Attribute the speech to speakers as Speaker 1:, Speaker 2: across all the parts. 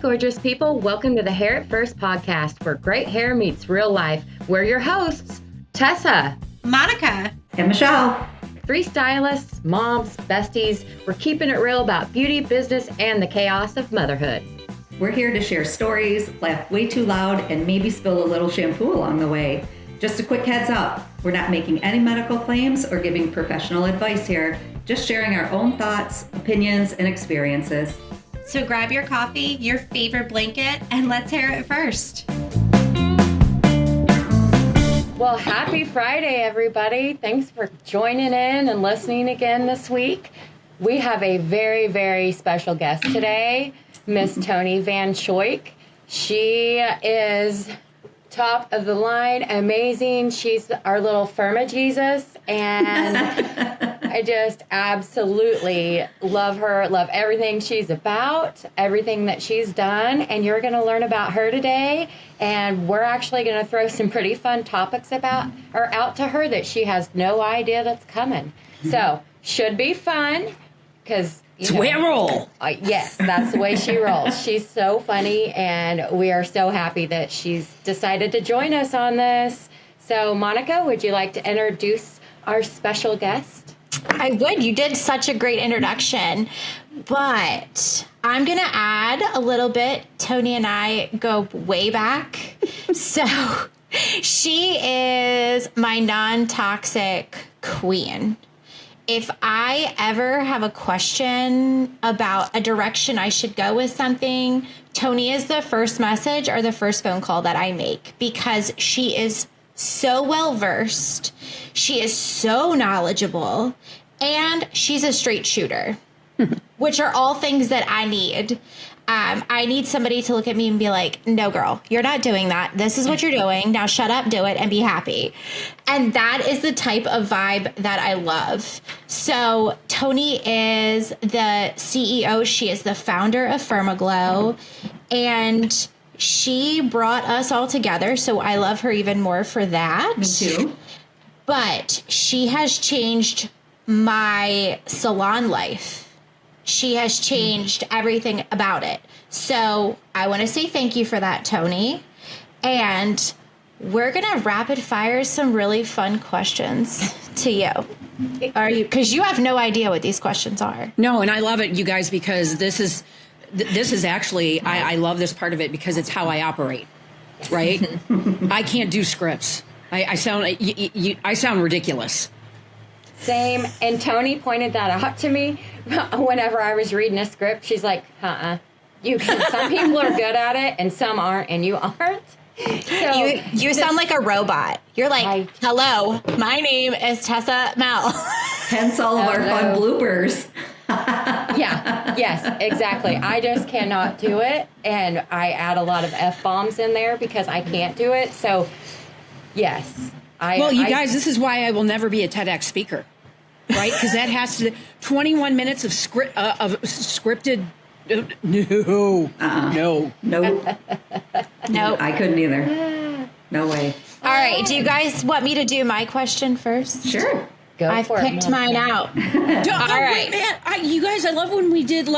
Speaker 1: gorgeous people. Welcome to the Hair at First podcast, where great hair meets real life. We're your hosts, Tessa,
Speaker 2: Monica,
Speaker 3: and Michelle.
Speaker 1: 3 stylists, moms, besties. We're keeping it real about beauty, business, and the chaos of motherhood.
Speaker 3: We're here to share stories, laugh way too loud, and maybe spill a little shampoo along the way. Just a quick heads up, we're not making any medical claims or giving professional advice here, just sharing our own thoughts, opinions, and experiences.
Speaker 2: So grab your coffee, your favorite blanket, and let's hair it first.
Speaker 1: Well, happy Friday, everybody. Thanks for joining in and listening again this week. We have a very, very special guest today, Miss Toni Vanschoyck. She is top of the line, amazing. She's our little Fermaglo, and I just absolutely love her, love everything she's about, everything that she's done, and you're going to learn about her today, and we're actually going to throw some pretty fun topics out to her that she has no idea that's coming. So, should be fun, because
Speaker 4: it's the way I roll.
Speaker 1: Yes, that's the way she rolls. She's so funny, and we are so happy that she's decided to join us on this. So, Monica, would you like to introduce our special guest?
Speaker 5: I would. You did such a great introduction, but I'm going to add a little bit. Toni and I go way back. So she is my non-toxic queen. If I ever have a question about a direction I should go with something, Toni is the first message or the first phone call that I make, because she is so well versed, she is so knowledgeable, and she's a straight shooter, which are all things that I need. I need somebody to look at me and be like, no, girl, you're not doing that. This is what you're doing. Now shut up, do it, and be happy. And that is the type of vibe that I love. So Toni is the CEO. She is the founder of Fermaglo, and she brought us all together. So I love her even more for that.
Speaker 3: Me too.
Speaker 5: But she has changed my salon life. She has changed everything about it. So I want to say thank you for that, Toni. And we're going to rapid fire some really fun questions to you. Are you? Because you have no idea what these questions are.
Speaker 4: No, and I love it, you guys, because this is actually, I love this part of it because it's how I operate, right? I can't do scripts. I sound ridiculous.
Speaker 1: Same. And Toni pointed that out to me whenever I was reading a script. She's like, you can. Some people are good at it and some aren't, and you aren't. So
Speaker 5: you sound like a robot. You're like, hello, my name is Tessa Mel.
Speaker 3: Hence all of our fun bloopers.
Speaker 1: Yeah, yes, exactly. I just cannot do it, and I add a lot of F-bombs in there because I can't do it. So, yes.
Speaker 4: You guys, this is why I will never be a TEDx speaker, right? Because that has to 21 minutes of scripted. No.
Speaker 5: Nope.
Speaker 3: I couldn't either. No way.
Speaker 5: All right. Do you guys want me to do my question first?
Speaker 3: Sure.
Speaker 5: I've picked mine out.
Speaker 4: All right, man. You guys, I love when we did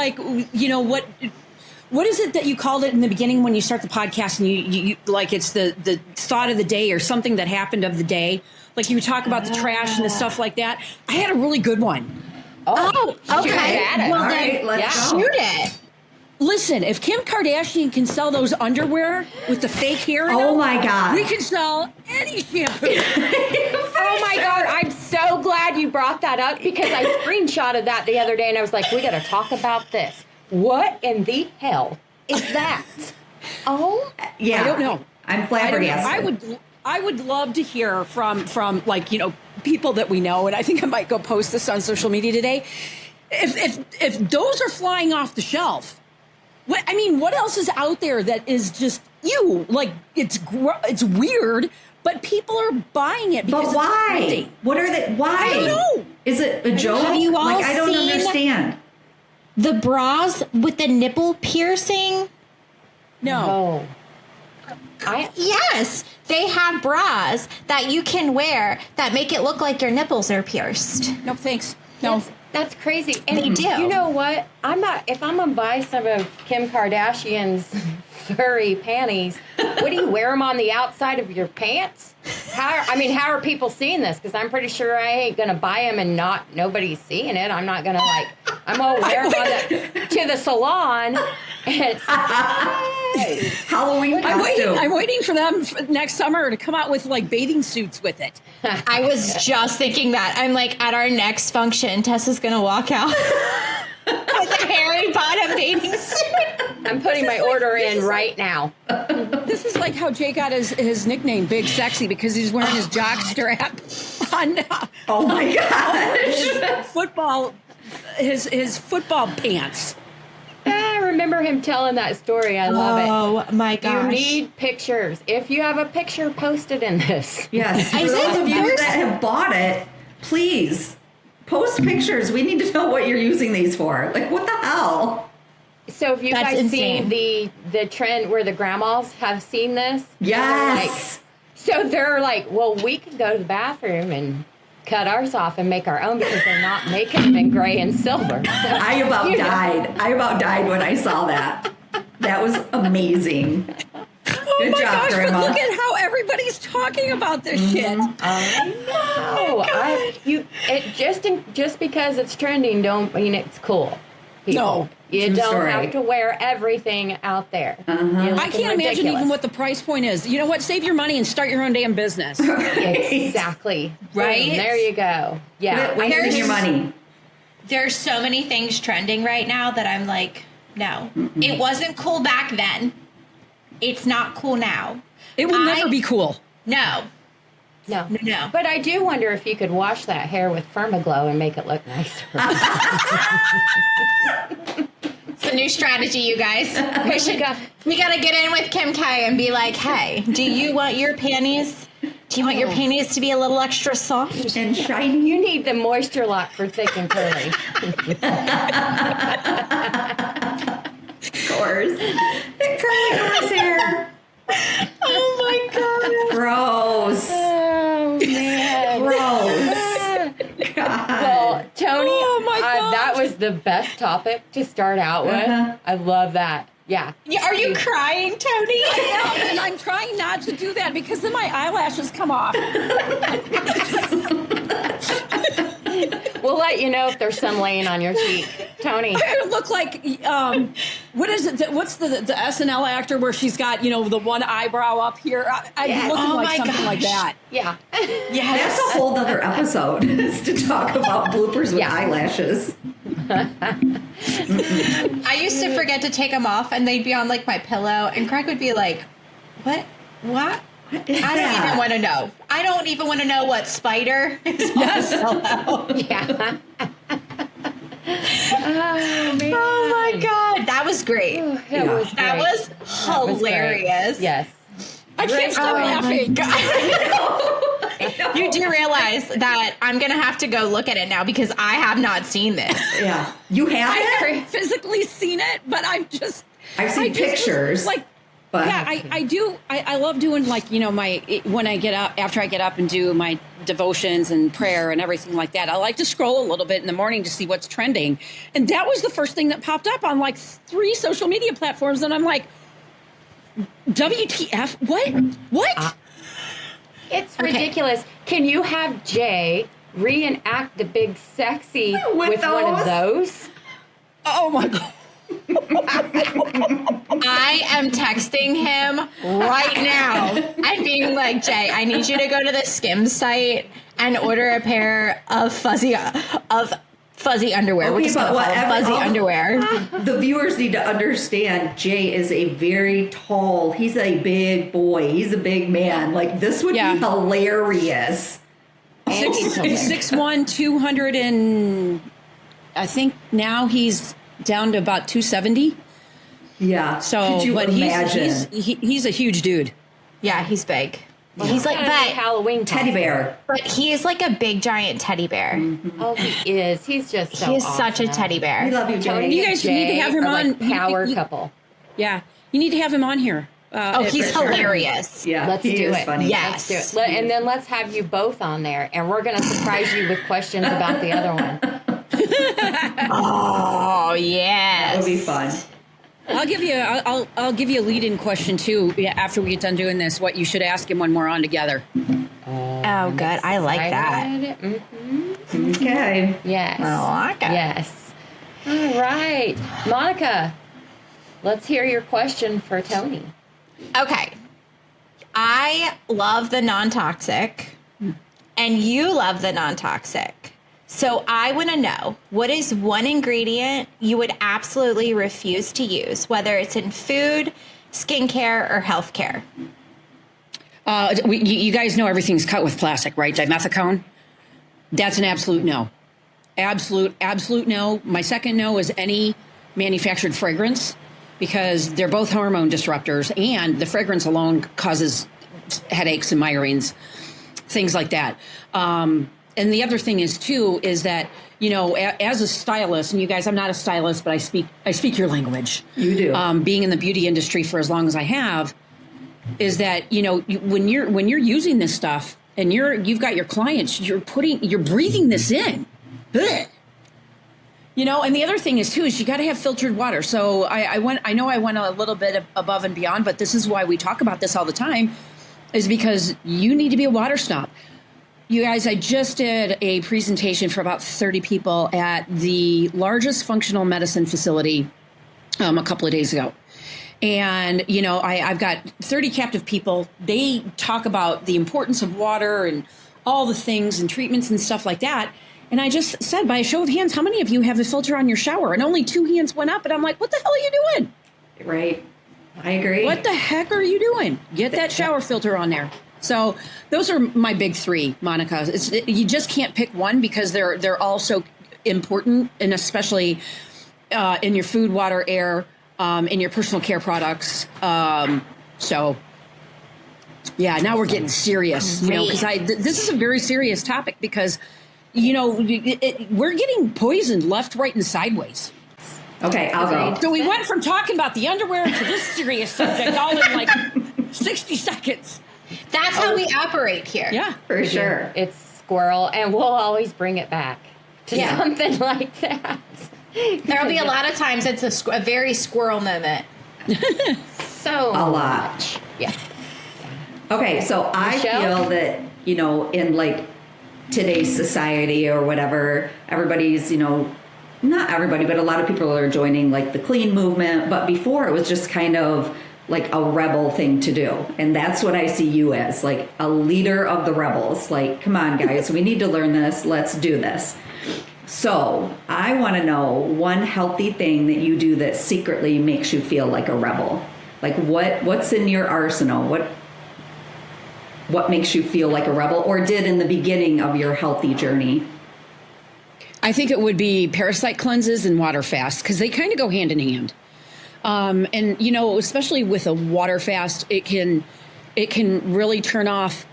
Speaker 4: what is it that you called it in the beginning when you start the podcast and you like it's the thought of the day or something that happened of the day? Like you would talk about the trash and the stuff like that. I had a really good one.
Speaker 5: Oh, okay.
Speaker 3: Well, then, let's
Speaker 5: shoot it.
Speaker 4: Listen, if Kim Kardashian can sell those underwear with the fake hair in them,
Speaker 3: my God,
Speaker 4: we can sell any shampoo.
Speaker 1: Oh my God, I'm so glad you brought that up because I screenshotted that the other day and I was like, we got to talk about this. What in the hell is that? Oh,
Speaker 3: yeah.
Speaker 4: I don't know.
Speaker 3: I'm flabbergasted.
Speaker 4: I would love to hear from people that we know, and I think I might go post this on social media today. If those are flying off the shelf, what else is out there that is just it's weird, but people are buying it because
Speaker 3: but why?
Speaker 4: It's trendy.
Speaker 3: What are they? Why?
Speaker 4: I don't know.
Speaker 3: Is it a joke?
Speaker 5: Have you all
Speaker 3: I don't
Speaker 5: seen
Speaker 3: understand.
Speaker 5: The bras with the nipple piercing?
Speaker 4: No.
Speaker 5: Yes, they have bras that you can wear that make it look like your nipples are pierced.
Speaker 4: No, thanks. No.
Speaker 1: That's crazy. And
Speaker 5: They do.
Speaker 1: You know what? If I'm going to buy some of Kim Kardashian's furry panties, what do you wear them on the outside of your pants? How are people seeing this? Because I'm pretty sure I ain't going to buy them and nobody's seeing it. I'm not going to I'm going to wear them to the salon. And
Speaker 3: Halloween costume.
Speaker 4: I'm waiting for them next summer to come out with like bathing suits with it.
Speaker 5: I was just thinking that. I'm like, at our next function, Tessa's going to walk out with a Harry Potter bathing suit.
Speaker 1: I'm putting my order in right now.
Speaker 4: This is like how Jay got his nickname, Big Sexy, because he's wearing his jock strap on
Speaker 3: Oh my gosh.
Speaker 4: his football pants.
Speaker 1: I remember him telling that story. I love it.
Speaker 5: Oh my gosh.
Speaker 1: You need pictures. If you have a picture, post it in this.
Speaker 3: Yes. For those of you that have bought it, please post pictures. We need to know what you're using these for. Like, what the hell?
Speaker 1: So have you
Speaker 5: That's
Speaker 1: guys
Speaker 5: insane.
Speaker 1: seen the trend where the grandmas have seen this?
Speaker 3: Yes.
Speaker 1: They're like, well, we can go to the bathroom and cut ours off and make our own because they're not making them in gray and silver.
Speaker 3: I about died. I about died when I saw that. That was amazing.
Speaker 4: Oh
Speaker 3: Good
Speaker 4: my
Speaker 3: job,
Speaker 4: gosh,
Speaker 3: Grandma.
Speaker 4: but look at how everybody's talking about this shit.
Speaker 1: Just because it's trending don't mean it's cool. People.
Speaker 4: No.
Speaker 1: You
Speaker 3: True
Speaker 1: don't
Speaker 3: story.
Speaker 1: have to wear everything out there. You're
Speaker 4: I
Speaker 1: looking
Speaker 4: can't imagine
Speaker 1: ridiculous.
Speaker 4: even what the price point is. You know what? Save your money and start your own damn business.
Speaker 1: Exactly.
Speaker 5: Right?
Speaker 1: Boom, there you go. Yeah.
Speaker 3: Quit wasting your money.
Speaker 5: There's so many things trending right now that I'm like, no. It wasn't cool back then. It's not cool now.
Speaker 4: It will never be cool.
Speaker 5: No.
Speaker 1: No.
Speaker 5: No.
Speaker 1: But I do wonder if you could wash that hair with Fermaglo and make it look nicer.
Speaker 5: It's a new strategy, you guys. We gotta get in with Kim K and be like, hey, do you want your panties to be a little extra soft?
Speaker 3: And shiny.
Speaker 1: You need the moisture lock for thick and curly.
Speaker 3: Of course. The curly girl's hair.
Speaker 5: Oh my god.
Speaker 3: Gross.
Speaker 1: Oh, man.
Speaker 3: Gross. God.
Speaker 1: Well, Toni,
Speaker 4: Oh, my God.
Speaker 1: that was the best topic to start out with.
Speaker 3: Uh-huh.
Speaker 1: I love that. Yeah.
Speaker 5: Are you crying, Toni?
Speaker 4: And I'm trying not to do that because then my eyelashes come off.
Speaker 1: We'll let you know if there's some laying on your cheek. Toni.
Speaker 4: I look like, what is it? What's the SNL actor where she's got, the one eyebrow up here? I'd be looking
Speaker 5: Oh
Speaker 4: like
Speaker 5: my
Speaker 4: something like
Speaker 5: gosh.
Speaker 4: that.
Speaker 1: Yeah.
Speaker 5: Yeah,
Speaker 3: That's a whole other episode is to talk about bloopers with eyelashes.
Speaker 5: I used to forget to take them off, and they'd be on like my pillow, and Craig would be like, "What?
Speaker 3: What is
Speaker 5: I don't even want to know. I don't even want to know what spider is on the pillow."
Speaker 1: Yeah. Oh, man.
Speaker 5: Oh my god, that was great.
Speaker 1: That was
Speaker 5: That
Speaker 1: great.
Speaker 5: was
Speaker 1: That was great.
Speaker 5: hilarious.
Speaker 1: Yes.
Speaker 4: I can't stop laughing.
Speaker 5: You do realize that I'm gonna have to go look at it now because I have not seen this.
Speaker 3: Yeah. You have
Speaker 4: I
Speaker 3: it?
Speaker 4: haven't physically seen it, but
Speaker 3: I've seen pictures. But
Speaker 4: Yeah, I do. I love doing when I get up, after I get up and do my devotions and prayer and everything like that. I like to scroll a little bit in the morning to see what's trending. And that was the first thing that popped up on like 3 social media platforms. And I'm like, WTF? What?
Speaker 1: It's ridiculous. Can you have Jay reenact the big sexy with one of those?
Speaker 4: Oh my God.
Speaker 5: I am texting him right now and being like, Jay, I need you to go to the Skims site and order a pair of fuzzy underwear.
Speaker 3: Okay,
Speaker 5: We're just
Speaker 3: but
Speaker 5: gonna call them
Speaker 3: whatever-
Speaker 5: fuzzy underwear.
Speaker 3: the viewers need to understand Jay is a very tall, he's a big boy. He's a big man. Like, this would be hilarious.
Speaker 4: He's 6'1", 200 and I think now he's down to about 270.
Speaker 3: Yeah.
Speaker 4: So,
Speaker 3: could you
Speaker 4: but
Speaker 3: imagine?
Speaker 4: he's a huge dude.
Speaker 5: Yeah, he's big. He's like,
Speaker 1: Kind of a Halloween
Speaker 3: Teddy bear.
Speaker 5: but he is like a big giant teddy bear.
Speaker 1: Oh, he is. He's just so
Speaker 5: He is
Speaker 1: awesome.
Speaker 5: such a teddy bear.
Speaker 3: We love you, Jay.
Speaker 1: Toni
Speaker 4: You guys
Speaker 1: and
Speaker 4: need to
Speaker 1: Jay
Speaker 4: have him
Speaker 1: are
Speaker 4: on.
Speaker 1: Like power
Speaker 4: You-
Speaker 1: couple.
Speaker 4: Yeah, you need to have him on here.
Speaker 5: He's
Speaker 3: for sure.
Speaker 5: hilarious.
Speaker 3: Yeah,
Speaker 1: Let's
Speaker 3: he
Speaker 1: do
Speaker 3: is
Speaker 1: it.
Speaker 3: funny.
Speaker 5: Yes.
Speaker 1: Let's do it. And then let's have you both on there, and we're going to surprise you with questions about the other one.
Speaker 5: Oh, yes.
Speaker 3: That would be fun.
Speaker 4: I'll give you. I'll give you a lead-in question too. After we get done doing this, what you should ask him when we're on together.
Speaker 5: Oh, good. I like that.
Speaker 1: Mm-hmm.
Speaker 3: Okay.
Speaker 1: Yes.
Speaker 5: I like it.
Speaker 1: Yes. All right. Monica, let's hear your question for Toni.
Speaker 5: Okay. I love the non-toxic, and you love the non-toxic. So I want to know, what is one ingredient you would absolutely refuse to use, whether it's in food, skincare, or healthcare?
Speaker 4: You guys know everything's cut with plastic, right? Dimethicone. That's an absolute no. Absolute no. My second no is any manufactured fragrance, because they're both hormone disruptors, and the fragrance alone causes headaches and migraines, things like that. And the other thing is too, is that, you know, as a stylist, and you guys, I'm not a stylist, but I speak your language.
Speaker 3: You do.
Speaker 4: Being in the beauty industry for as long as I have, is that, you know, when you're using this stuff and you've got your clients, you're breathing this in. Ugh. You know, and the other thing is too, is you got to have filtered water. So I know I went a little bit above and beyond, but this is why we talk about this all the time, is because you need to be a water snob. You guys, I just did a presentation for about 30 people at the largest functional medicine facility a couple of days ago. And, you know, I've got 30 captive people. They talk about the importance of water and all the things and treatments and stuff like that. And I just said, by a show of hands, how many of you have a filter on your shower? And only 2 hands went up. And I'm like, what the hell are you doing?
Speaker 3: Right. I agree.
Speaker 4: What the heck are you doing? Get that shower filter on there. So those are my big 3, Monica. You just can't pick one, because they're all so important, and especially in your food, water, air, in your personal care products. So, yeah, now we're getting serious, you know, because this is a very serious topic, because, you know, we're getting poisoned left, right, and sideways.
Speaker 3: Okay, I'll go.
Speaker 4: So we went from talking about the underwear to this serious subject all in like 60 seconds.
Speaker 5: That's how we operate here.
Speaker 4: Yeah,
Speaker 3: For sure.
Speaker 1: It's squirrel, and we'll always bring it back to something like that.
Speaker 5: There'll be a lot of times it's a very squirrel moment.
Speaker 1: So
Speaker 3: A lot.
Speaker 1: much. Yeah.
Speaker 3: Okay, so I
Speaker 1: Michelle?
Speaker 3: feel that, you know, in like today's society or whatever, everybody's, you know, not everybody, but a lot of people are joining like the clean movement. But before, it was just kind of like a rebel thing to do. And that's what I see you as, like a leader of the rebels. Like, come on, guys, we need to learn this. Let's do this. So I want to know one healthy thing that you do that secretly makes you feel like a rebel. Like what's in your arsenal? What makes you feel like a rebel, or did in the beginning of your healthy journey?
Speaker 4: I think it would be parasite cleanses and water fasts, because they kind of go hand in hand. And, you know, especially with a water fast, it can really turn off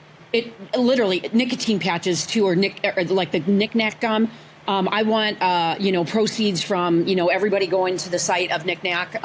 Speaker 4: literally nicotine patches too, or like the knick-knack gum. I want, you know, proceeds from, you know, everybody going to the site of knick-knack.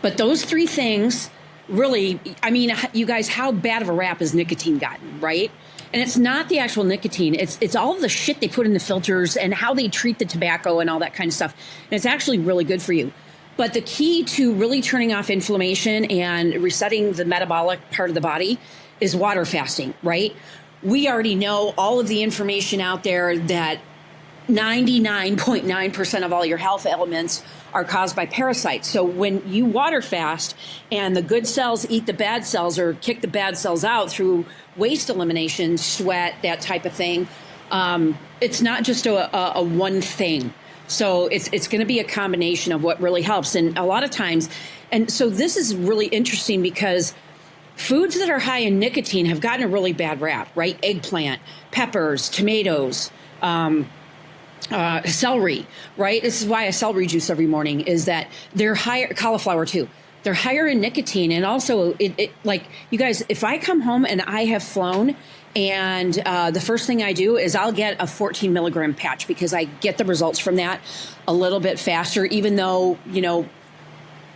Speaker 4: But those 3 things really, I mean, you guys, how bad of a rap has nicotine gotten, right? And it's not the actual nicotine. It's all of the shit they put in the filters and how they treat the tobacco and all that kind of stuff. And it's actually really good for you. But the key to really turning off inflammation and resetting the metabolic part of the body is water fasting, right? We already know all of the information out there that 99.9% of all your health ailments are caused by parasites. So when you water fast and the good cells eat the bad cells or kick the bad cells out through waste elimination, sweat, that type of thing, it's not just a one thing. So it's going to be a combination of what really helps. And a lot of times, and so this is really interesting, because foods that are high in nicotine have gotten a really bad rap, right? Eggplant, peppers, tomatoes, celery, right? This is why I celery juice every morning, is that they're higher, cauliflower too. They're higher in nicotine. And also it like, you guys, if I come home and I have flown, and the first thing I do is I'll get a 14 milligram patch, because I get the results from that a little bit faster, even though, you know,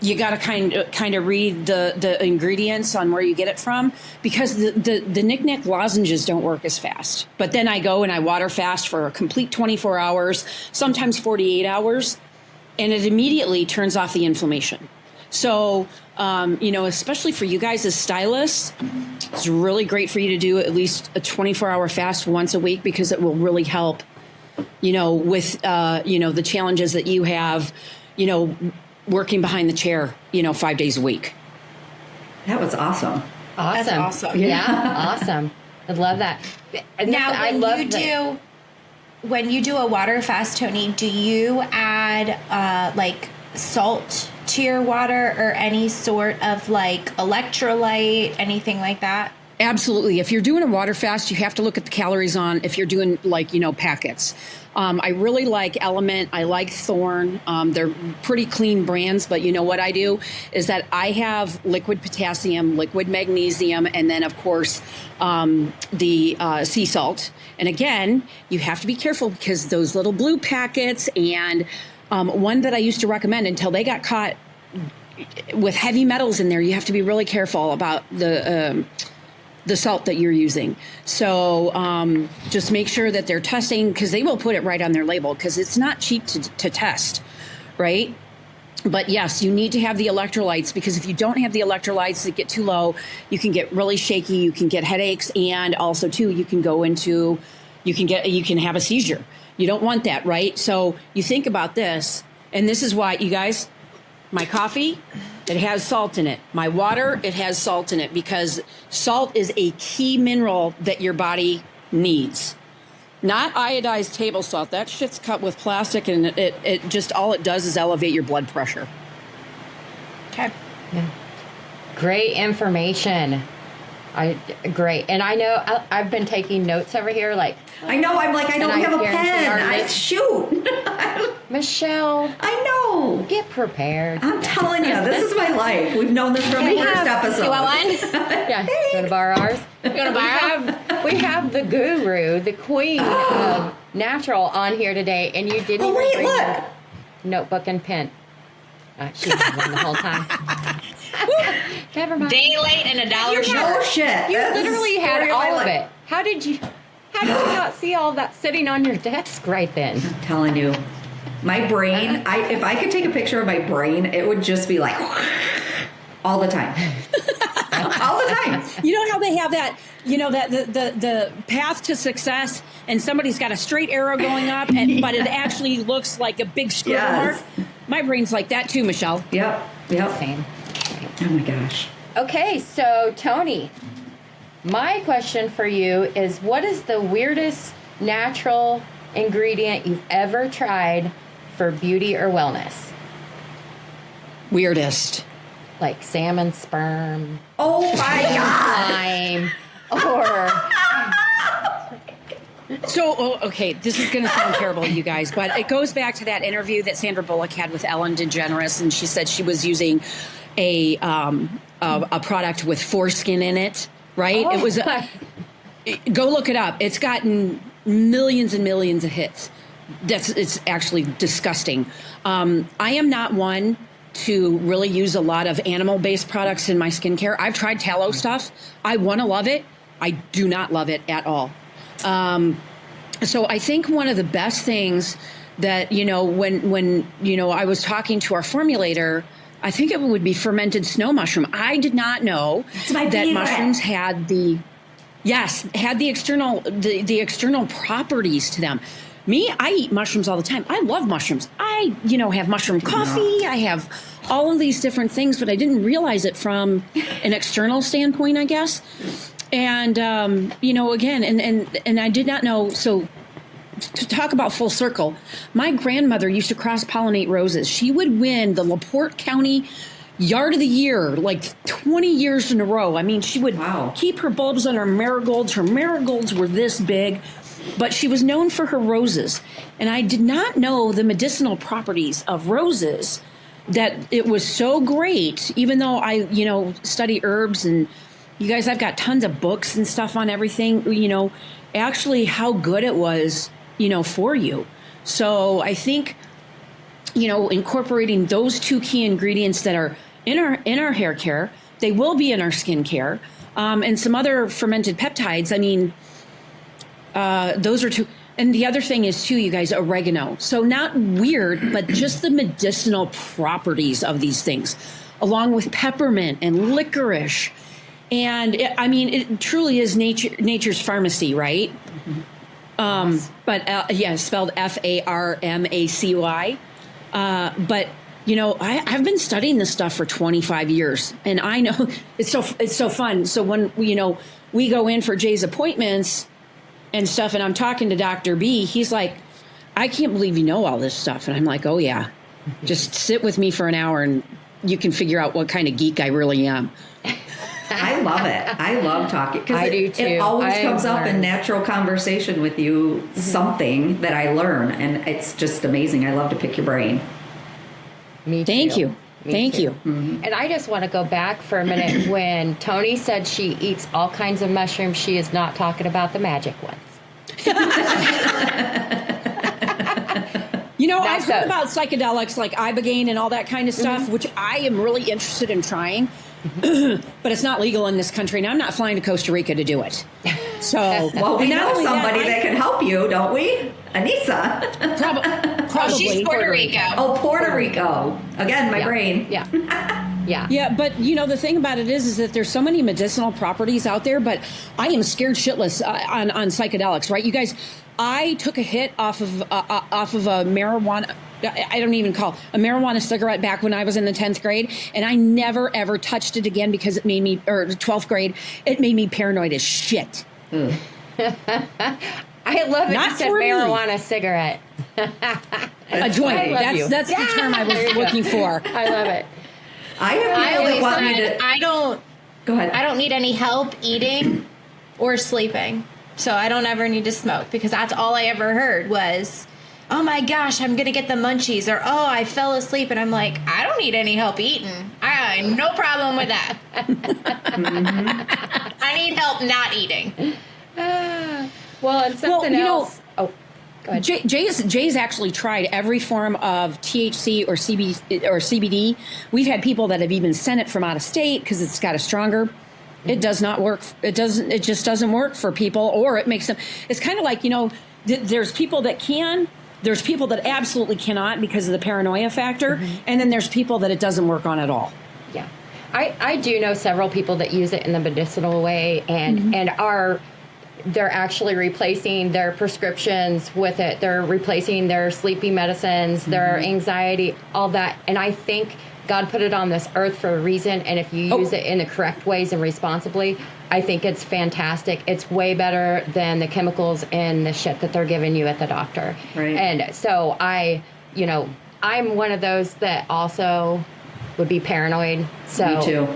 Speaker 4: you got to kind of read the ingredients on where you get it from, because the knick-knack lozenges don't work as fast. But then I go and I water fast for a complete 24 hours, sometimes 48 hours, and it immediately turns off the inflammation. So, especially for you guys as stylists, it's really great for you to do at least a 24-hour fast once a week, because it will really help, with, the challenges that you have, working behind the chair, 5 days a week.
Speaker 3: That was awesome.
Speaker 1: Awesome.
Speaker 2: That's awesome.
Speaker 1: Yeah, awesome. I love that.
Speaker 2: Now, when you do a water fast, Toni, do you add like salt to your water or any sort of like electrolyte, anything like that?
Speaker 4: Absolutely. If you're doing a water fast, you have to look at the calories on, if you're doing packets. I really like Element. I like Thorn. They're pretty clean brands, but you know what I do is that I have liquid potassium, liquid magnesium, and then of course the sea salt. And again, you have to be careful, because those little blue packets, and one that I used to recommend until they got caught with heavy metals in there, you have to be really careful about the salt that you're using. So just make sure that they're testing, because they will put it right on their label, because it's not cheap to test, right? But yes, you need to have the electrolytes, because if you don't have the electrolytes that get too low, you can get really shaky, you can get headaches, and also too, you can have a seizure. You don't want that, right? So you think about this, and this is why, you guys, my coffee, it has salt in it. My water, it has salt in it, because salt is a key mineral that your body needs. Not iodized table salt. That shit's cut with plastic, and it just, all it does is elevate your blood pressure.
Speaker 2: Okay.
Speaker 1: Yeah. Great information. Great. And I know I've been taking notes over here, like,
Speaker 3: I know. I'm like, I don't have a pen. Shoot.
Speaker 1: Michelle,
Speaker 3: I know.
Speaker 1: get prepared.
Speaker 3: I'm telling you, this is my life. We've known this from the first episode.
Speaker 2: You want one?
Speaker 1: Yeah, going to borrow ours.
Speaker 2: You want to borrow?
Speaker 1: We have the guru, the queen of natural on here today, and you didn't even bring your notebook and pen. She had one the whole time. Never mind.
Speaker 2: Day late and $1 short.
Speaker 3: No shit.
Speaker 1: You literally had all of it. How did you not see all that sitting on your desk right then?
Speaker 3: I'm telling you, my brain, if I could take a picture of my brain, it would just be like all the time. All the time.
Speaker 4: You know how they have that, that the path to success, and somebody's got a straight arrow going up, but it actually looks like a big scribble mark? My brain's like that too, Michelle.
Speaker 3: Yep.
Speaker 1: Same.
Speaker 3: Oh my gosh.
Speaker 1: Okay, so Toni, my question for you is, what is the weirdest natural ingredient you've ever tried for beauty or wellness?
Speaker 4: Weirdest.
Speaker 1: Like salmon sperm,
Speaker 3: Oh my God.
Speaker 1: slime, or...
Speaker 4: So, okay, this is going to sound terrible, you guys, but it goes back to that interview that Sandra Bullock had with Ellen DeGeneres, and she said she was using a product with foreskin in it, right?
Speaker 1: Oh,
Speaker 4: it was go look it up. It's gotten millions and millions of hits. It's actually disgusting. I am not one to really use a lot of animal-based products in my skincare. I've tried tallow stuff. I want to love it. I do not love it at all. So I think one of the best things that, when I was talking to our formulator, I think it would be fermented snow mushroom. I did not know that mushrooms had the external properties to them. Me, I eat mushrooms all the time. I love mushrooms. I, have mushroom coffee. I have all of these different things, but I didn't realize it from an external standpoint, I guess. And, again, and I did not know. So to talk about full circle, my grandmother used to cross-pollinate roses. She would win the LaPorte County Yard of the Year like 20 years in a row. I mean, she would keep her bulbs on her marigolds. Her marigolds were this big, but she was known for her roses. And I did not know the medicinal properties of roses, that it was so great, even though I, study herbs, and you guys, I've got tons of books and stuff on everything, actually how good it was, for you. So I think incorporating those two key ingredients that are in our hair care. They will be in our skin care, and some other fermented peptides. I mean, those are two. And the other thing is too, you guys, oregano. So not weird, but just the medicinal properties of these things, along with peppermint and licorice. And it truly is nature's pharmacy, right? Mm-hmm. But spelled Farmacy. But I've been studying this stuff for 25 years, and I know it's so fun. So when we go in for Jay's appointments and stuff, and I'm talking to Dr. B, he's like, I can't believe you know all this stuff. And I'm like, oh yeah, just sit with me for an hour and you can figure out what kind of geek I really am.
Speaker 3: I love it. I love talking.
Speaker 1: I do too.
Speaker 3: It always comes up in natural conversation with you, something that I learn, and it's just amazing. I love to pick your brain.
Speaker 1: Me too.
Speaker 4: Thank you. Thank you.
Speaker 3: Mm-hmm.
Speaker 1: And I just want to go back for a minute. When Toni said she eats all kinds of mushrooms, she is not talking about the magic ones.
Speaker 4: I've heard about psychedelics like ibogaine and all that kind of stuff, which I am really interested in trying. But it's not legal in this country, and I'm not flying to Costa Rica to do it. So,
Speaker 3: well, we know somebody that can help you, don't we? Anissa.
Speaker 4: Probably.
Speaker 2: She's Puerto Rico.
Speaker 3: Oh, Puerto Rico. Again, my brain.
Speaker 1: Yeah. Yeah.
Speaker 4: Yeah, but the thing about it is that there's so many medicinal properties out there, but I am scared shitless on psychedelics, right? You guys, I took a hit off of a marijuana. I don't even call a marijuana cigarette back when I was in the 10th grade, and I never ever touched it again because it made me, or 12th grade, it made me paranoid as shit.
Speaker 1: I love it.
Speaker 4: Not
Speaker 1: you said
Speaker 4: for me.
Speaker 1: marijuana cigarette.
Speaker 4: A joint. That's the term I was looking for.
Speaker 1: I love it.
Speaker 2: I always said I don't.
Speaker 3: Go ahead.
Speaker 2: I don't need any help eating or sleeping, so I don't ever need to smoke, because that's all I ever heard was, oh my gosh, I'm gonna get the munchies, or oh, I fell asleep, and I'm like, I don't need any help eating. I no problem with that. I need help not eating.
Speaker 1: Well, and something else. Go ahead.
Speaker 4: Jay's actually tried every form of THC or CBD. We've had people that have even sent it from out of state because it's got a stronger. It does not work. It just doesn't work for people, or it makes them. It's kind of like, there's people that can. There's people that absolutely cannot because of the paranoia factor, and then there's people that it doesn't work on at all.
Speaker 1: Yeah, I do know several people that use it in the medicinal way, and they're actually replacing their prescriptions with it. They're replacing their sleeping medicines, their anxiety, all that. And I think God put it on this earth for a reason. And if you use it in the correct ways and responsibly, I think it's fantastic. It's way better than the chemicals and the shit that they're giving you at the doctor.
Speaker 3: Right.
Speaker 1: And so I'm one of those that also would be paranoid. So
Speaker 3: Me too.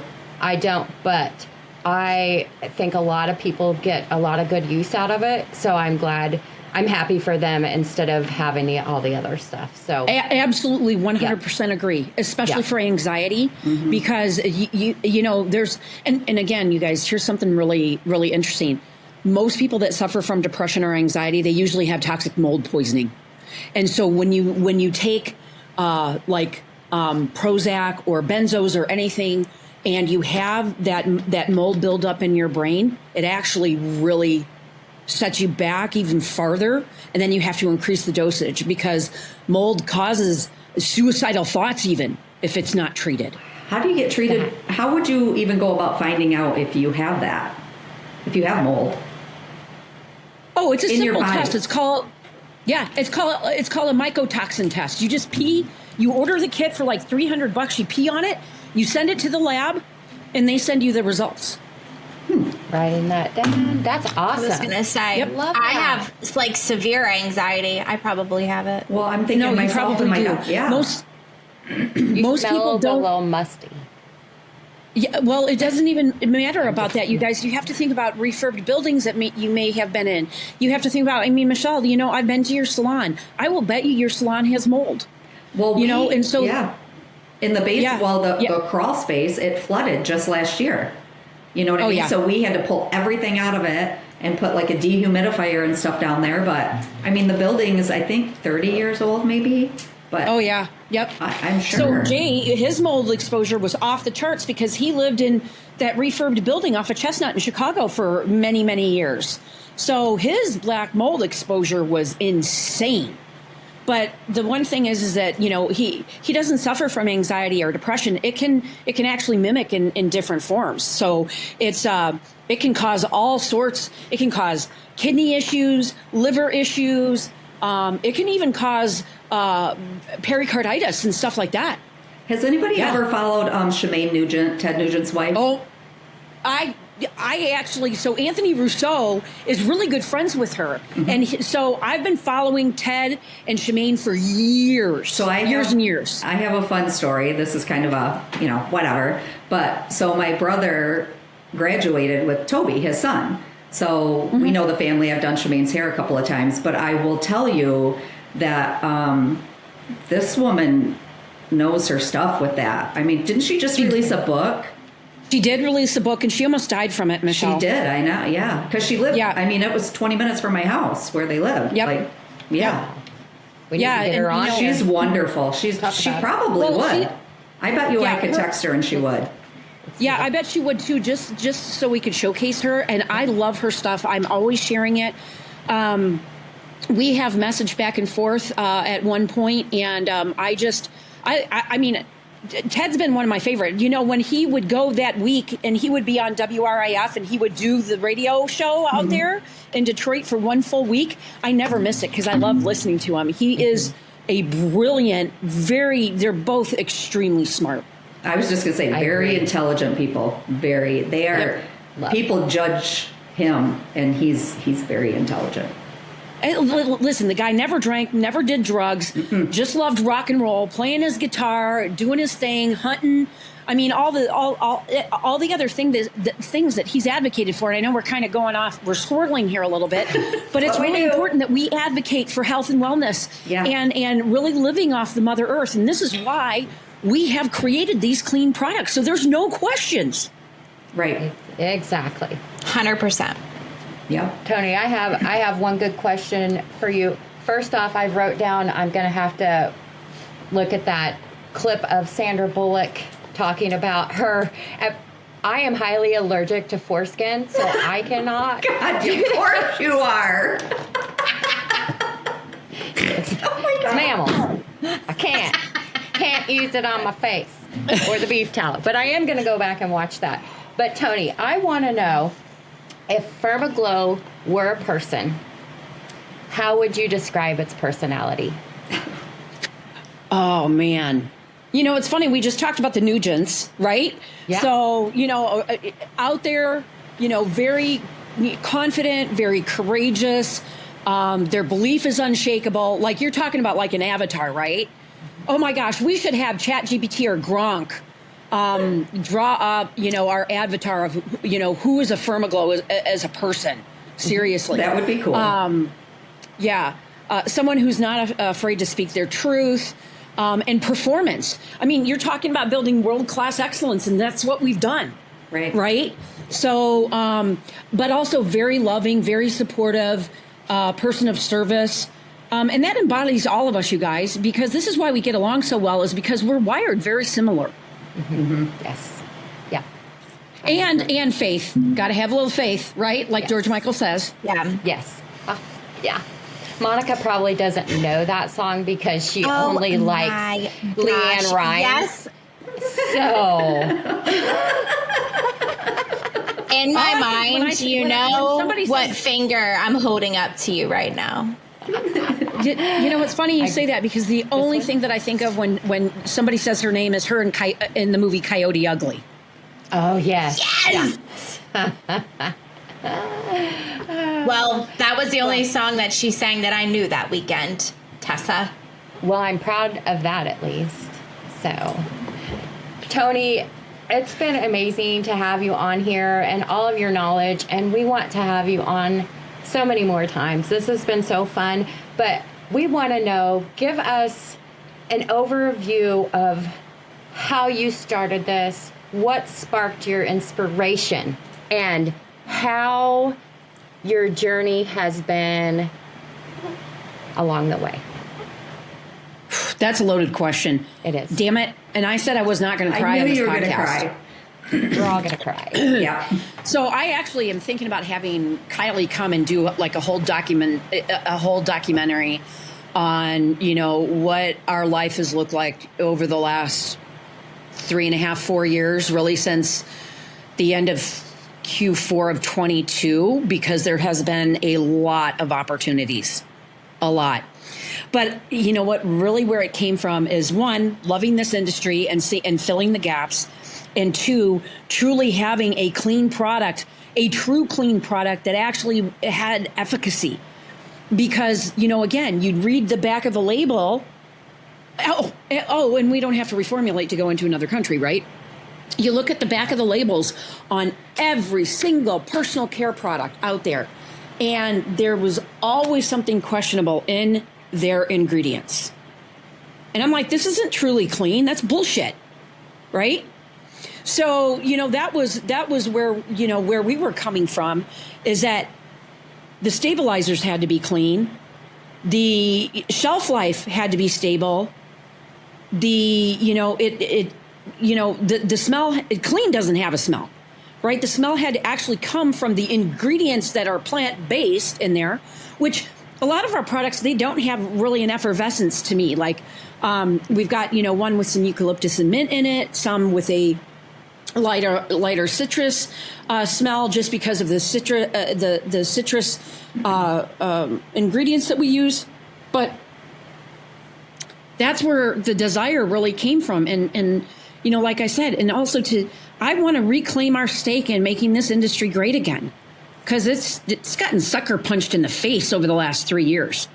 Speaker 1: I don't, but I think a lot of people get a lot of good use out of it. So I'm happy for them instead of having all the other stuff. So
Speaker 4: absolutely 100% agree, especially for anxiety, because there's, and again, you guys, here's something really, really interesting. Most people that suffer from depression or anxiety, they usually have toxic mold poisoning. And so when you take Prozac or benzos or anything, and you have that mold build up in your brain, it actually really sets you back even farther. And then you have to increase the dosage, because mold causes suicidal thoughts even if it's not treated.
Speaker 3: How do you get treated? How would you even go about finding out if you have that? If you have mold?
Speaker 4: Oh, it's a
Speaker 3: in your
Speaker 4: simple
Speaker 3: body.
Speaker 4: test. It's called a mycotoxin test. You just pee. You order the kit for like $300. You pee on it. You send it to the lab, and they send you the results.
Speaker 1: Writing that down. That's awesome.
Speaker 2: I was gonna say,
Speaker 1: Love
Speaker 2: I
Speaker 1: that.
Speaker 2: have like severe anxiety. I probably have it.
Speaker 3: Well, I'm thinking
Speaker 4: No, you
Speaker 3: myself and
Speaker 4: probably
Speaker 3: my
Speaker 4: do.
Speaker 3: yeah.
Speaker 4: Most
Speaker 1: You smell
Speaker 4: people don't.
Speaker 1: a little musty.
Speaker 4: Yeah, well, it doesn't even matter about that, you guys. You have to think about refurbed buildings that you may have been in. You have to think about, Michelle, I've been to your salon. I will bet you your salon has mold.
Speaker 3: Well,
Speaker 4: and so
Speaker 3: in the base,
Speaker 4: Yeah.
Speaker 3: the crawl space, it flooded just last year. You know what I mean?
Speaker 4: Yeah.
Speaker 3: So we had to pull everything out of it and put like a dehumidifier and stuff down there. But I mean, the building is, I think, 30 years old, maybe. But
Speaker 4: Oh, yeah. Yep.
Speaker 3: I'm sure.
Speaker 4: So Jay, his mold exposure was off the charts because he lived in that refurbed building off of Chestnut in Chicago for many, many years. So his black mold exposure was insane. But the one thing is that, you know, he doesn't suffer from anxiety or depression. It can actually mimic in different forms. So it can cause all sorts. It can cause kidney issues, liver issues. It can even cause pericarditis and stuff like that.
Speaker 3: Has anybody ever followed Shemaine Nugent, Ted Nugent's wife?
Speaker 4: Oh, I actually, so Anthony Rousseau is really good friends with her. Mm-hmm. And so I've been following Ted and Shemaine for years. So years and years.
Speaker 3: I have a fun story. This is kind of a, you know, whatever. But so my brother graduated with Toby, his son. So we know the family. I've done Shemaine's hair a couple of times. But I will tell you that this woman knows her stuff with that. I mean, didn't she just release a book?
Speaker 4: She did release a book, and she almost died from it, Michelle.
Speaker 3: She did, I know, yeah. Because she lived, I mean, it was 20 minutes from my house where they lived.
Speaker 4: Yep.
Speaker 3: Like, yeah.
Speaker 1: We need to get her on.
Speaker 3: She's wonderful. She probably would. I bet you I could text her and she would.
Speaker 4: Yeah, I bet she would too, just so we could showcase her. And I love her stuff. I'm always sharing it. We have messaged back and forth at one point, and I mean, Ted's been one of my favorite. You know, when he would go that week and he would be on WRIF and he would do the radio show out there in Detroit for one full week, I never miss it because I love listening to him. He is a brilliant, they're both extremely smart.
Speaker 3: I was just going to say, very intelligent people. People judge him, and he's very intelligent.
Speaker 4: Listen, the guy never drank, never did drugs, just loved rock and roll, playing his guitar, doing his thing, hunting. I mean, all the other things that he's advocated for. And I know we're kind of going off, we're swirling here a little bit, but it's really important that we advocate for health and wellness and really living off the Mother Earth. And this is why we have created these clean products. So there's no questions.
Speaker 3: Right.
Speaker 1: Exactly.
Speaker 2: 100%.
Speaker 3: Yep.
Speaker 1: Toni, I have one good question for you. First off, I wrote down I'm going to have to look at that clip of Sandra Bullock talking about her. I am highly allergic to foreskin, so I cannot.
Speaker 3: God, of course you are.
Speaker 1: Oh my God. Mammal. I can't use it on my face or the beef tallow. But I am going to go back and watch that. But Toni, I want to know, if Fermaglo were a person, how would you describe its personality?
Speaker 4: Oh, man. You know, it's funny. We just talked about the Nugents, right?
Speaker 1: Yeah.
Speaker 4: So, you know, out there, you know, very confident, very courageous. Their belief is unshakable. Like you're talking about like an avatar, right? Oh, my gosh. We should have ChatGPT or Gronk draw up, you know, our avatar of, you know, who is a Fermaglo as a person. Seriously.
Speaker 3: That would be cool.
Speaker 4: Someone who's not afraid to speak their truth and performance. I mean, you're talking about building world-class excellence, and that's what we've done.
Speaker 3: Right.
Speaker 4: Right? So, but also very loving, very supportive, person of service. And that embodies all of us, you guys, because this is why we get along so well, is because we're wired very similar.
Speaker 1: Yes. Yeah.
Speaker 4: And faith. Got to have a little faith, right? Like George Michael says.
Speaker 2: Yeah.
Speaker 1: Yes. Yeah. Monica probably doesn't know that song because she only likes Leanne Rimes.
Speaker 2: Yes.
Speaker 1: So.
Speaker 2: In my mind, you know what finger I'm holding up to you right now.
Speaker 4: You know, it's funny you say that because the only thing that I think of when somebody says her name is her in the movie Coyote Ugly.
Speaker 1: Oh, yes.
Speaker 2: Yes! Well, that was the only song that she sang that I knew that weekend, Tessa.
Speaker 1: Well, I'm proud of that at least. So, Toni, it's been amazing to have you on here and all of your knowledge, and we want to have you on so many more times. This has been so fun, but we want to know, give us an overview of how you started this, what sparked your inspiration, and how your journey has been along the way.
Speaker 4: That's a loaded question.
Speaker 1: It is.
Speaker 4: Damn it. And I said I was not going to cry
Speaker 3: I
Speaker 4: on
Speaker 3: knew
Speaker 4: this
Speaker 3: you were
Speaker 4: podcast.
Speaker 3: going to cry.
Speaker 1: We're all gonna cry.
Speaker 3: Yeah.
Speaker 4: So I actually am thinking about having Kylie come and do like a whole documentary on, you know, what our life has looked like over the last 3.5, 4 years, really since the end of Q4 of 22, because there has been a lot of opportunities, a lot. But you know what, really where it came from is one, loving this industry and filling the gaps. And two, truly having a clean product, a true clean product that actually had efficacy. Because, you know, again, you'd read the back of the label. Oh, and we don't have to reformulate to go into another country, right? You look at the back of the labels on every single personal care product out there, and there was always something questionable in their ingredients. And I'm like, this isn't truly clean. That's bullshit, right? So, you know, that was where, you know, where we were coming from, is that the stabilizers had to be clean. The shelf life had to be stable. The smell, clean doesn't have a smell, right? The smell had to actually come from the ingredients that are plant-based in there, which a lot of our products, they don't have really an effervescence to me. Like, we've got, you know, one with some eucalyptus and mint in it, some with a lighter citrus smell, just because of the citrus ingredients that we use. But that's where the desire really came from. And you know, like I said, and also I want to reclaim our stake in making this industry great again, because it's gotten sucker punched in the face over the last 3 years.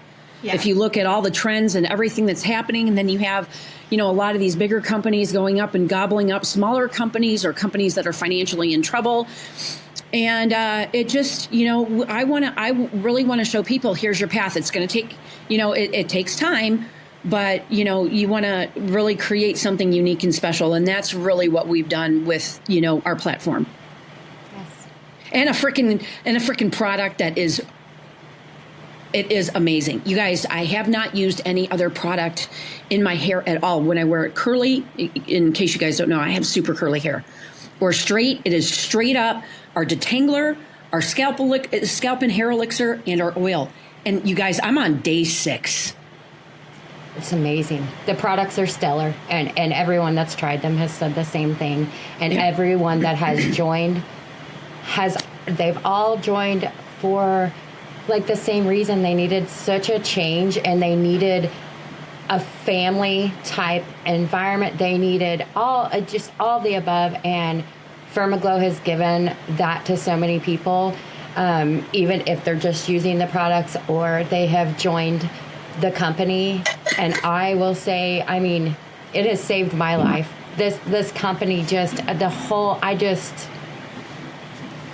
Speaker 4: Yeah. If you look at all the trends and everything that's happening, and then you have, you know, a lot of these bigger companies going up and gobbling up smaller companies or companies that are financially in trouble. And it just, you know, I really want to show people, here's your path. It's going to take, you know, it takes time, but, you know, you want to really create something unique and special. And that's really what we've done with, you know, our platform. Yes. And a freaking product that is, it is amazing. You guys, I have not used any other product in my hair at all. When I wear it curly, in case you guys don't know, I have super curly hair. Or straight, it is straight up our detangler, our scalp and hair elixir, and our oil. And you guys, I'm on day 6.
Speaker 1: It's amazing. The products are stellar, and everyone that's tried them has said the same thing. And everyone that has joined they've all joined for like the same reason. They needed such a change, and they needed a family type environment. They needed all the above, and Fermaglo has given that to so many people, even if they're just using the products or they have joined the company. And I will say, I mean, it has saved my life. This company,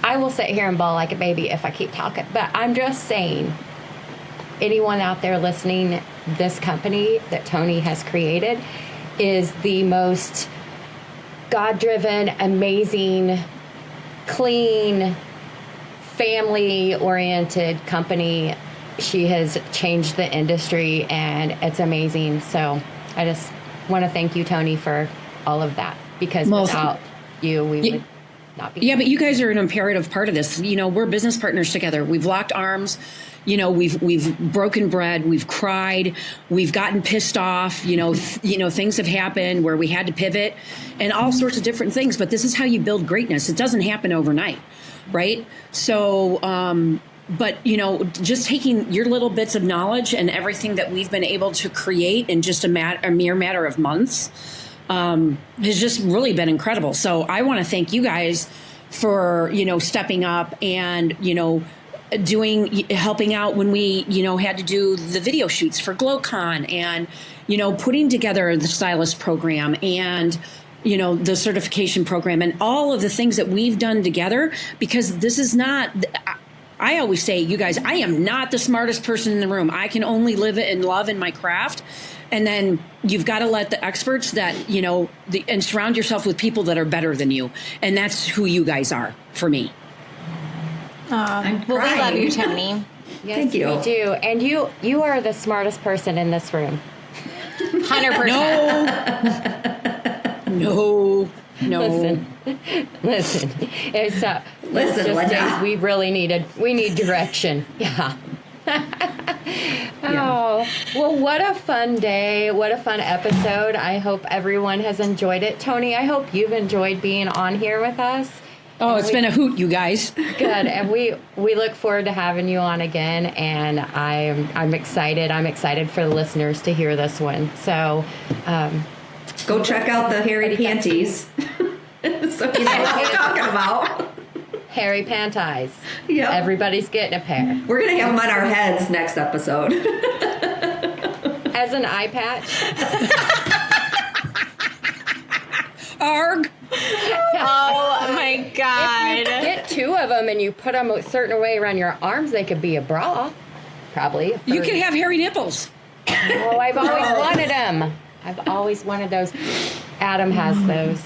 Speaker 1: I will sit here and bawl like a baby if I keep talking, but I'm just saying, anyone out there listening, this company that Toni has created is the most God-driven, amazing, clean, family-oriented company. She has changed the industry, and it's amazing. So I just want to thank you, Toni, for all of that, because without you, we would not be.
Speaker 4: Yeah, but you guys are an imperative part of this. You know, we're business partners together. We've locked arms. You know, we've broken bread. We've cried. We've gotten pissed off. You know, things have happened where we had to pivot, and all sorts of different things. But this is how you build greatness. It doesn't happen overnight, right? So, but you know, just taking your little bits of knowledge and everything that we've been able to create in just a mere matter of months has just really been incredible. So I want to thank you guys for, you know, stepping up and, you know, helping out when we, you know, had to do the video shoots for GlowCon, and, you know, putting together the stylist program, and, you know, the certification program, and all of the things that we've done together, because this is not, I always say, you guys, I am not the smartest person in the room. I can only live it and love in my craft. And then you've got to let the experts that, you know, and surround yourself with people that are better than you. And that's who you guys are for me.
Speaker 5: Well, we love you, Toni.
Speaker 1: Yes,
Speaker 3: Thank you.
Speaker 1: We do. And you are the smartest person in this room.
Speaker 5: 100%.
Speaker 2: 100%.
Speaker 4: No.
Speaker 1: Listen. It's
Speaker 3: Listen,
Speaker 1: just
Speaker 3: Linda.
Speaker 1: days we need direction. Yeah. Oh, well, what a fun day. What a fun episode. I hope everyone has enjoyed it. Toni, I hope you've enjoyed being on here with us.
Speaker 4: Oh, it's been a hoot, you guys.
Speaker 1: Good. And we look forward to having you on again. And I'm excited. I'm excited for the listeners to hear this one. So,
Speaker 3: Go check out the hairy panties. So you know what I'm talking about.
Speaker 1: hairy panties.
Speaker 3: Yep.
Speaker 1: Everybody's getting a pair.
Speaker 3: We're going to have them on our heads next episode.
Speaker 1: As an eye patch.
Speaker 4: Arg.
Speaker 5: Oh my God.
Speaker 1: If you get two of them and you put them a certain way around your arms, they could be a bra. Probably.
Speaker 4: You can have hairy nipples.
Speaker 1: Oh, I've always wanted them. I've always wanted those. Adam has those.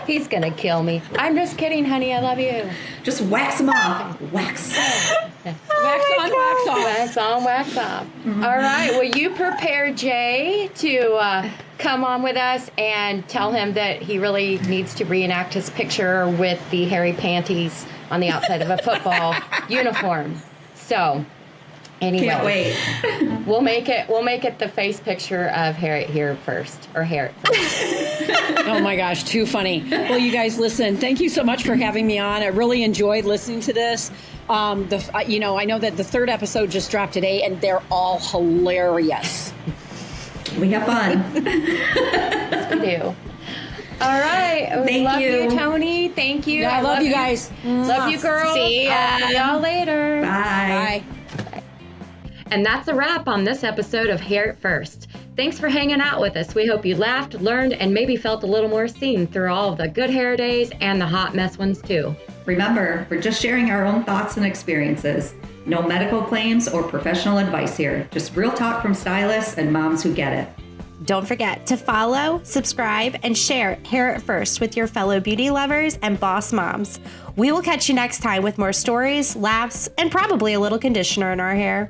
Speaker 1: He's going to kill me. I'm just kidding, honey. I love you.
Speaker 3: Just wax them off. Wax.
Speaker 4: Wax on, wax off.
Speaker 1: Wax on, wax off. All right. Well, you prepare Jay to come on with us and tell him that he really needs to reenact his picture with the hairy panties on the outside of a football uniform. So, anyway,
Speaker 3: Can't wait.
Speaker 1: We'll make it the face picture of Harriet here first, or Harriet first.
Speaker 4: Oh my gosh, too funny. Well, you guys, listen, thank you so much for having me on. I really enjoyed listening to this. I know that the third episode just dropped today, and they're all hilarious.
Speaker 3: We have fun.
Speaker 1: Yes, we do. All right.
Speaker 3: Thank
Speaker 1: love
Speaker 3: you.
Speaker 1: Toni. Thank you.
Speaker 4: Yeah, I love you guys.
Speaker 1: Love you, girls.
Speaker 5: See ya.
Speaker 1: I'll see y'all later.
Speaker 3: Bye.
Speaker 4: Bye.
Speaker 1: And that's a wrap on this episode of Hair First. Thanks for hanging out with us. We hope you laughed, learned, and maybe felt a little more seen through all of the good hair days and the hot mess ones too.
Speaker 3: Remember, we're just sharing our own thoughts and experiences. No medical claims or professional advice here. Just real talk from stylists and moms who get it.
Speaker 2: Don't forget to follow, subscribe, and share Hair at First with your fellow beauty lovers and boss moms. We will catch you next time with more stories, laughs, and probably a little conditioner in our hair.